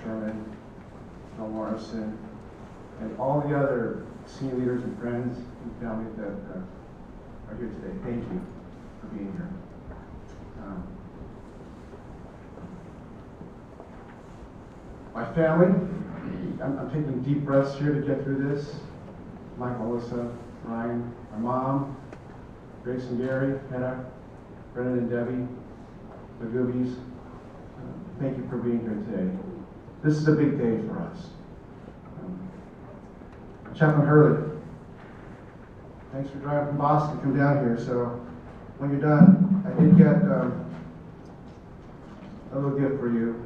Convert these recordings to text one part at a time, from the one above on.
Sherman, Bill Morrison, and all the other senior leaders and friends and family that are here today. Thank you for being here. My family, I'm taking deep breaths here to get through this. Mike, Melissa, Ryan, my mom, Grace and Gary, Hannah, Brendan and Debbie, the Goobies. Thank you for being here today. This is a big day for us. Chaplain Hurley, thanks for driving from Boston to come down here. So when you're done, I did get a little gift for you.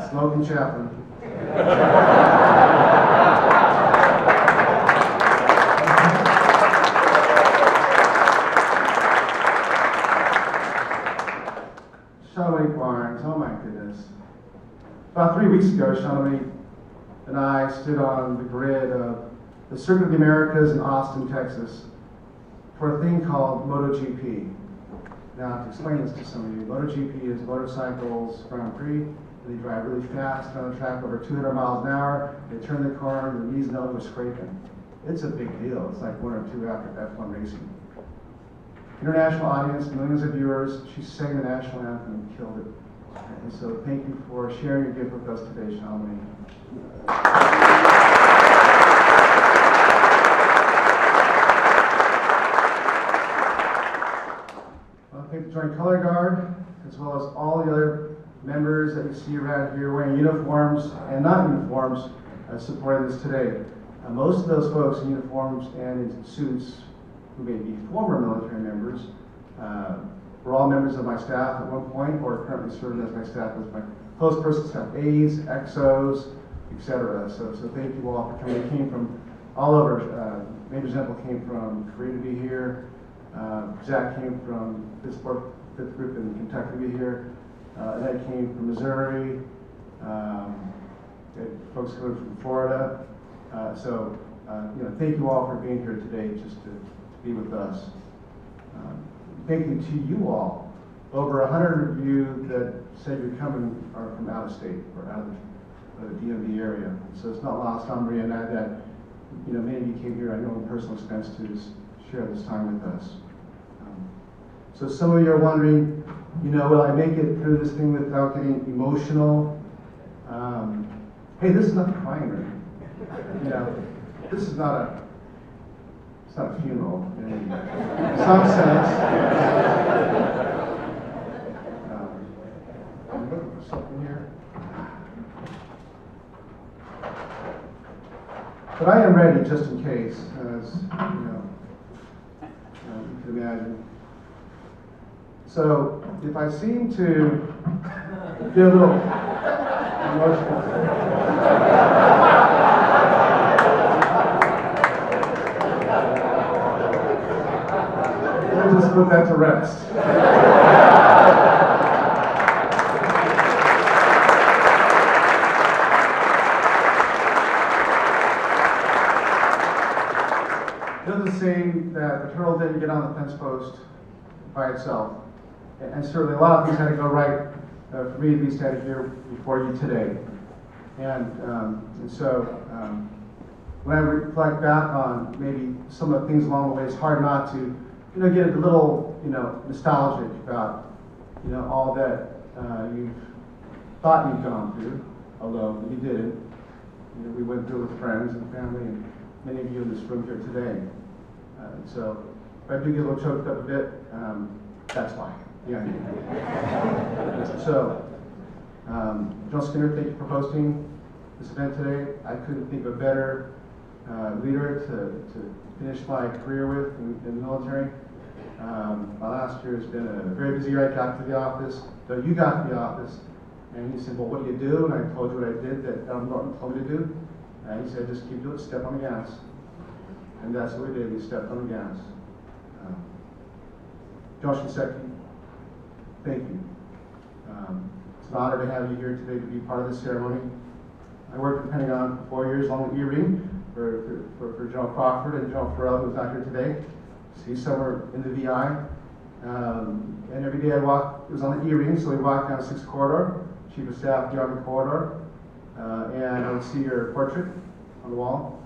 Smoking Chaplain. Shawnee Barnes, oh my goodness. About 3 weeks ago, Shawnee and I stood on the grid of the Circuit of the Americas in Austin, Texas, for a thing called MotoGP. Now, to explain this to some of you, MotoGP is motorcycles Grand Prix. They drive really fast on the track, over 200 miles an hour. They turn the corner, the knees and elbows are scraping. It's a big deal. It's like 1 or 2 after F1 racing. International audience, millions of viewers. She sang the national anthem and killed it. And so thank you for sharing your gift with us today, Shalini. Thank the Joint Color Guard, as well as all the other members that you see around here wearing uniforms and not uniforms supporting this today. Most of those folks in uniforms and in suits, who may be former military members, were all members of my staff at one point, or currently serving as my staff as my close person staff, aides, XOs, etc. So thank you all for coming. They came from all over. Major Zemple came from Korea to be here. Zach came from this fifth group in Kentucky to be here. Ed came from Missouri. Folks coming from Florida. Thank you all for being here today, just to be with us. Thank you to you all. Over 100 of you that said you're coming are from out of state or out of the DMV area. So it's not lost on Maria and I that many of you came here, I know, on personal expense to share this time with us. So some of you are wondering, will I make it through this thing without getting emotional? Hey, this is not a crying room. This is not a. It's not a funeral in some sense. I'm looking for something here. But I am ready just in case, as you can imagine. So if I seem to get a little emotional, we'll just put that to rest. It doesn't seem that the turtle didn't get on the fence post by itself. And certainly a lot of things had to go right for me to be standing here before you today. And so when I reflect back on maybe some of the things along the way, it's hard not to get a little nostalgic about all that you've thought you've gone through, although you didn't. We went through with friends and family, and many of you in this room here today. So if I do get a little choked up a bit, that's why. Yeah. So, John Skinner, thank you for hosting this event today. I couldn't think of a better leader to finish my career with in the military. My last year has been a very busy year. I got to the office, though you got to the office, and he said, well, what do you do? And I told you what I did that Adam Norton told me to do. And he said, just keep doing it, step on the gas. And that's what we did, we stepped on the gas. Josh Shinseki, thank you. It's an honor to have you here today to be part of this ceremony. I worked at the Pentagon for 4 years, along with E-Ring, for General Crawford and General Farrell, who's not here today. He's somewhere in the VI. And every day I walked, it was on the E-ring, so we walked down 6th Corridor, Chief of Staff, the Army Corridor, and I would see your portrait on the wall,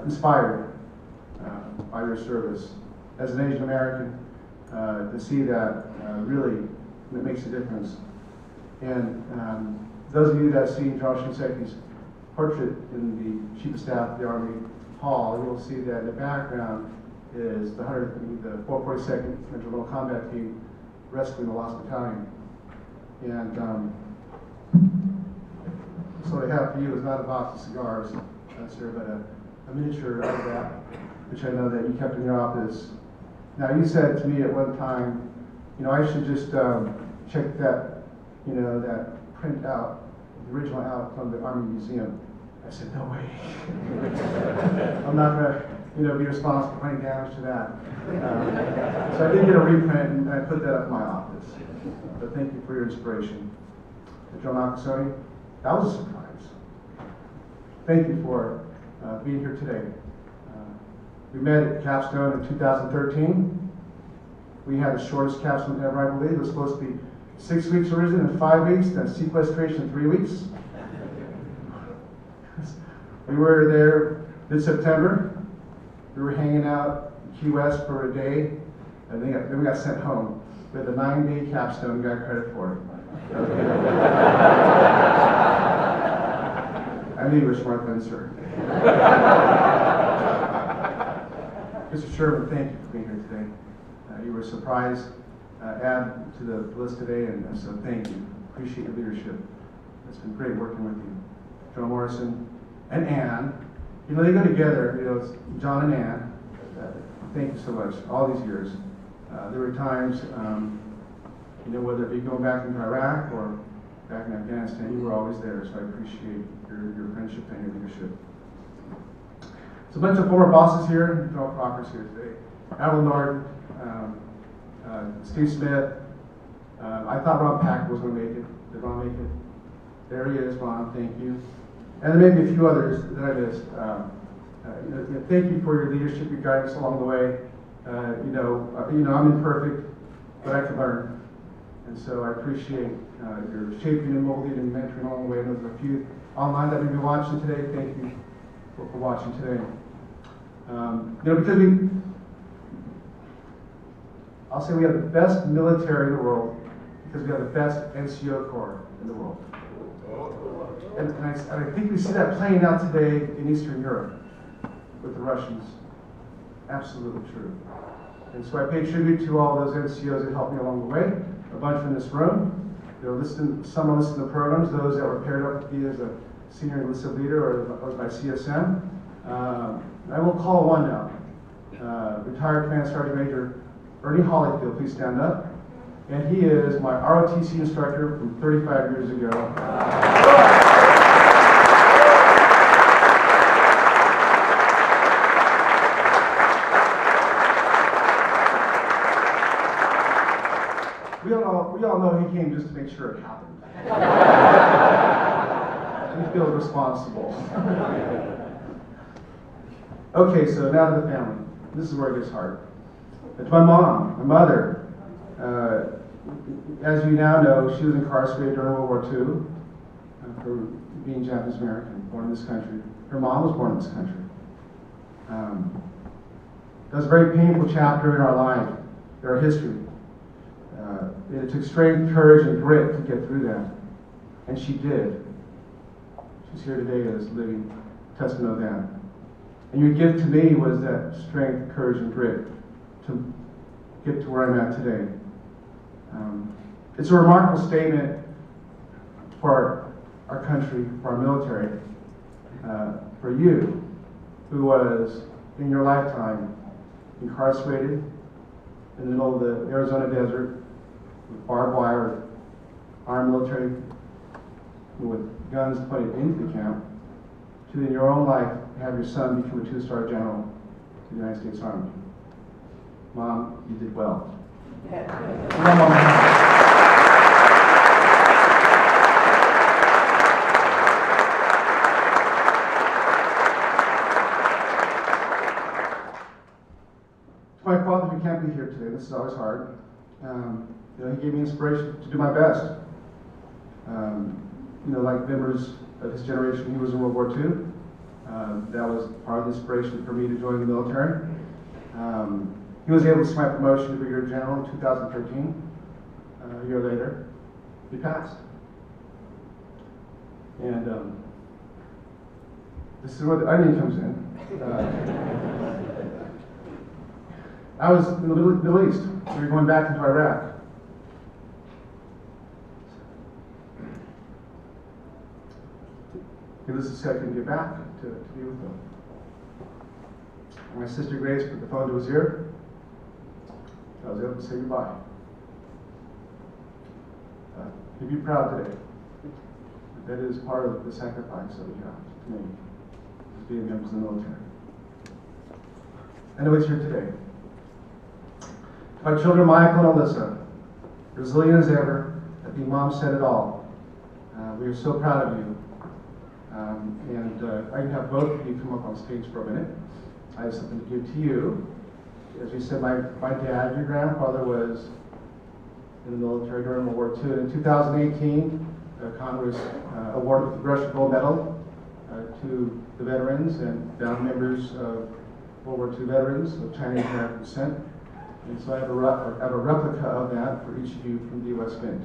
inspired by your service. As an Asian American, to see that really, it makes a difference. And those of you that have seen General Shinseki's portrait in the Chief of Staff of the Army Hall, you will see that in the background is the 442nd Regimental Combat Team rescuing the lost battalion. And so what I have for you is not a box of cigars, sir, but a miniature of that, which I know that you kept in your office. Now, you said to me at one time, I should just check that, that print out, the original out from the Army Museum. I said, no way. I'm not going to, be responsible for any damage to that. So I did get a reprint, and I put that up in my office. But thank you for your inspiration. General Nakasone, that was a surprise. Thank you for being here today. We met at Capstone in 2013. We had the shortest capstone ever, I believe. It was supposed to be 6 weeks originally and 5 weeks, then sequestration 3 weeks. We were there mid-September. We were hanging out in Key West for a day, and then we got sent home. We had a 9-day capstone, got credit for it. I knew you were smart then, sir. Mr. Sherman, thank you for being here today. You were a surprise add to the list today, and so thank you. Appreciate your leadership. It's been great working with you. Joe Morrison and Ann, they go together, it's John and Ann. Thank you so much, all these years. There were times, whether it be going back into Iraq or back in Afghanistan, you were always there, so I appreciate your friendship and your leadership. There's a bunch of former bosses here, General Crocker's here today. Admiral Norton, Steve Smith. I thought Ron Packer was going to make it. Did Ron make it? There he is, Ron, thank you. And there may be a few others that I missed. Thank you for your leadership, your guidance along the way. I'm imperfect, but I can learn. And so I appreciate your shaping and molding and mentoring along the way. And there's a few online that may be watching today. Thank you for watching today. Because I'll say we have the best military in the world because we have the best NCO Corps in the world. And I think we see that playing out today in Eastern Europe with the Russians. Absolutely true. And so I pay tribute to all those NCOs that helped me along the way. A bunch in this room. Some are listed in the programs, those that were paired up with me as a senior enlisted leader or as my CSM. I will call one now. Retired Command Sergeant Major Ernie Hollyfield, please stand up. And he is my ROTC instructor from 35 years ago. We all know he came just to make sure it happened. He feels responsible. Okay, so now to the family. This is where it gets hard. It's my mom, my mother. As you now know, she was incarcerated during World War II for being Japanese American, born in this country. Her mom was born in this country. That was a very painful chapter in our life, in our history. It took strength, courage, and grit to get through that. And she did. She's here today as living testament of that. And your gift to me was that strength, courage, and grit to get to where I'm at today. It's a remarkable statement for our country, for our military, for you, who was, in your lifetime, incarcerated in the middle of the Arizona desert with barbed wire, armed military, with guns pointed into the camp, to in your own life have your son become a 2-star general to the United States Army. Mom, you did well. My father, who can't be here today, this is always hard. he gave me inspiration to do my best. Like members of his generation, he was in World War II. That was part of the inspiration for me to join the military. He was able to see my promotion to Brigadier General in 2013. A year later, he passed. And this is where the onion comes in. I was in the Middle East. We were going back into Iraq. Needless to say, I couldn't get back to be with them. And my sister Grace put the phone to his ear. I was able to say goodbye. He'd be proud today. That is part of the sacrifice that we have to make as being members of the military. I know he's here today. To my children, Michael and Alyssa, resilient as ever, I think Mom said it all. We are so proud of you. I can have both of you come up on stage for a minute. I have something to give to you. As we said, my dad, your grandfather, was in the military during World War II. And in 2018, Congress awarded the Congressional Gold Medal to the veterans and down members of World War II veterans of Chinese American descent. And so I have a replica of that for each of you from the U.S. Mint.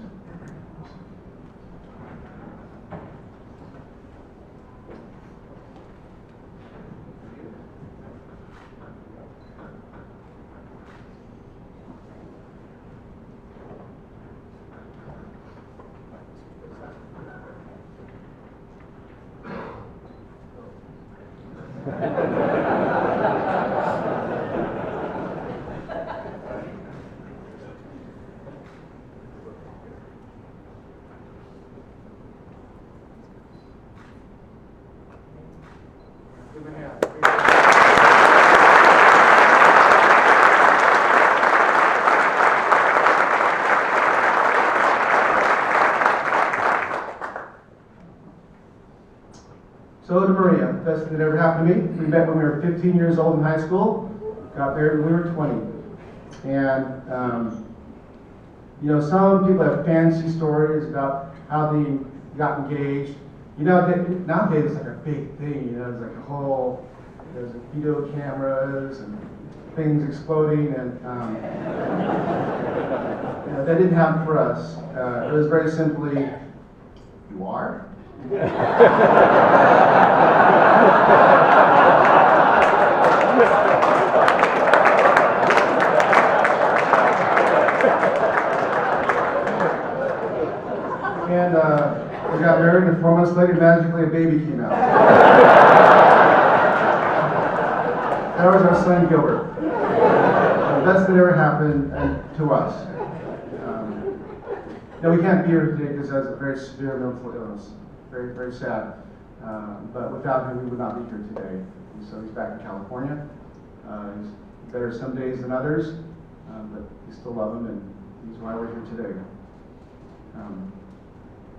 So to Maria, best thing that ever happened to me. We met when we were 15 years old in high school, got married when we were 20. And, some people have fancy stories about how they got engaged. Nowadays it's like a big thing, it's like there's video cameras and things exploding, and that didn't happen for us. It was very simply, you are? And we got married, and 4 months later, magically a baby came out. That was our son Gilbert. The best that ever happened to us. We can't be here today because he has a very severe mental illness. Very, very sad. But without him, we would not be here today. And so he's back in California. He's better some days than others, but we still love him, and he's why we're here today.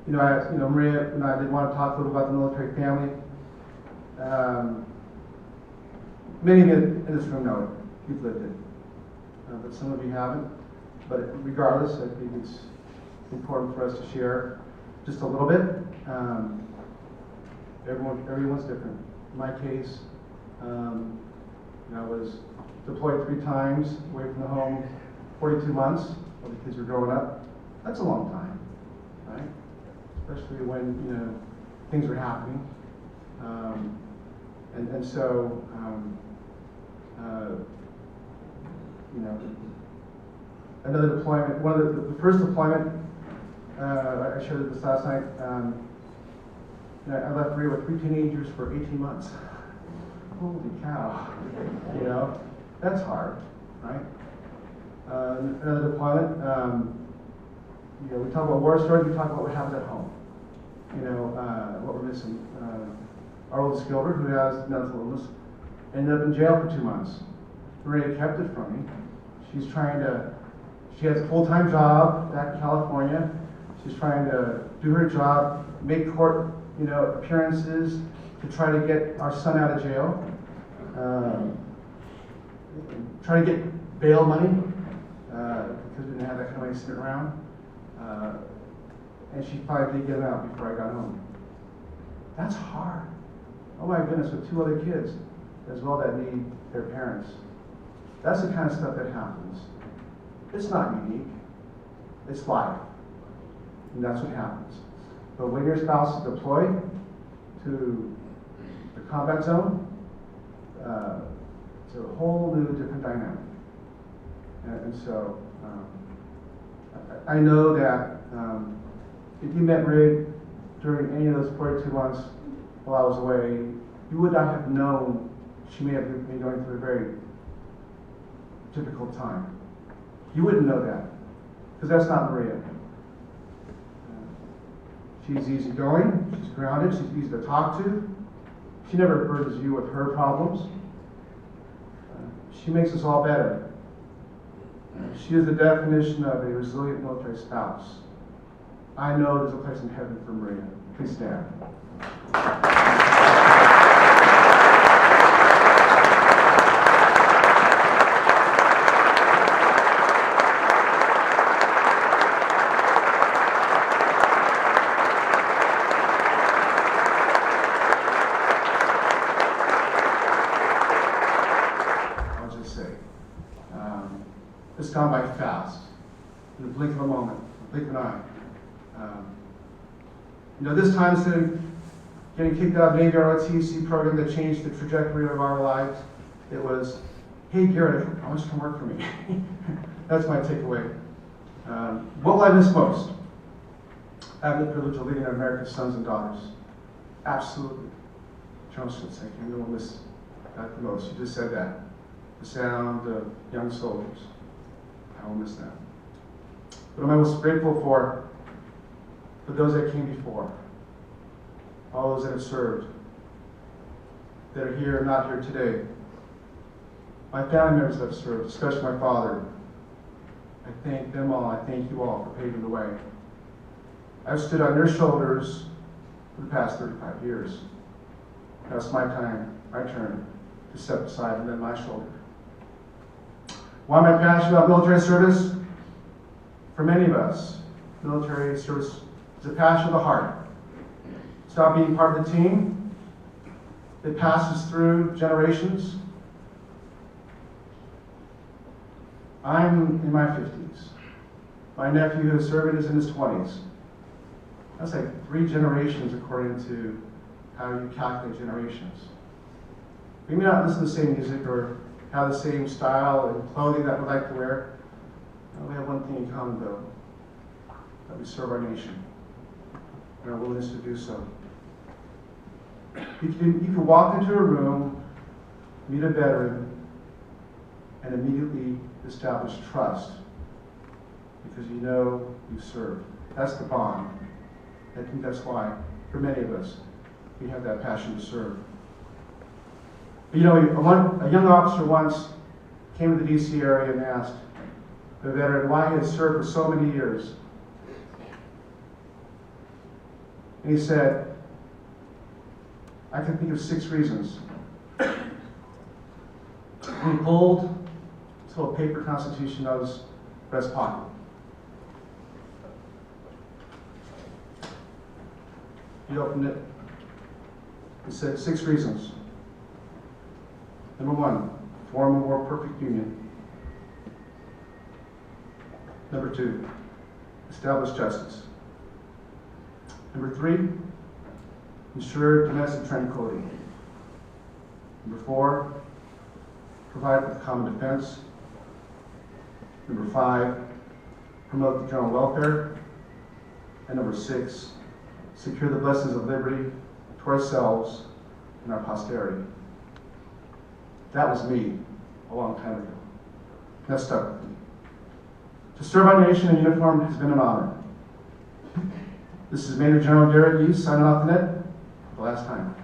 Maria and I did want to talk a little about the military family. Many of you in this room know it. You've lived it. But some of you haven't. But regardless, I think it's important for us to share just a little bit. Everyone's different. In my case, I was deployed 3 times, away from the home 42 months while the kids were growing up. That's a long time, right? Especially when things are happening. Another deployment. One of the first deployment. I shared this last night. I left Korea with 3 teenagers for 18 months. Holy cow! That's hard, right? Another deployment. We talk about war stories. We talk about what happens at home. What we're missing. Our oldest Gilbert, who has mental illness, ended up in jail for 2 months. Maria kept it from me. She has a full-time job back in California. She's trying to do her job, make court, appearances to try to get our son out of jail. Trying to get bail money. because we didn't have that kind of money sitting around. And she finally did get it out before I got home. That's hard. Oh my goodness, with 2 other kids as well that need their parents. That's the kind of stuff that happens. It's not unique. It's life. And that's what happens. But when your spouse is deployed to the combat zone, it's a whole new different dynamic. And so, I know that if you met Maria during any of those 42 months while I was away, you would not have known she may have been going through a very difficult time. You wouldn't know that, because that's not Maria. She's easygoing, she's grounded, she's easy to talk to. She never burdens you with her problems. She makes us all better. She is the definition of a resilient military spouse. I know there's a place in heaven for Maria. Please stand. It's gone by fast, in the blink of a moment, the blink of an eye. This time, instead of getting kicked out of Navy ROTC program that changed the trajectory of our lives, it was, hey Garrett, I want you to come work for me. That's my takeaway. What will I miss most? Having the privilege of leading America's sons and daughters. Absolutely. General Schultz, you will miss that the most. You just said that. The sound of young soldiers. I will miss that. But I'm most grateful for those that came before, all those that have served, that are here, not here today. My family members that have served, especially my father. I thank them all. I thank you all for paving the way. I've stood on your shoulders for the past 35 years. Now it's my time, my turn, to step aside and lend my shoulder. Why am I passionate about military service? For many of us, military service is a passion of the heart. It's about being part of the team. It passes through generations. I'm in my 50s. My nephew who is serving is in his 20s. That's like 3 generations according to how you calculate generations. We may not listen to the same music or have the same style and clothing that we like to wear. We have one thing in common though, that we serve our nation and our willingness to do so. You can walk into a room, meet a veteran, and immediately establish trust because you know you've served. That's the bond. I think that's why, for many of us, we have that passion to serve. But a young officer once came to the DC area and asked the veteran why he had served for so many years. And he said, I can think of 6 reasons. He pulled his little paper constitution out of his breast pocket. He opened it. He said 6 reasons. Number 1, form a more perfect union. Number 2, establish justice. Number 3, ensure domestic tranquility. Number 4, provide for common defense. Number 5, promote the general welfare. And number 6, secure the blessings of liberty to ourselves and our posterity. That was me a long time ago. That stuck with me. To serve our nation in uniform has been an honor. This is Major General Garrett East signing off the net for the last time.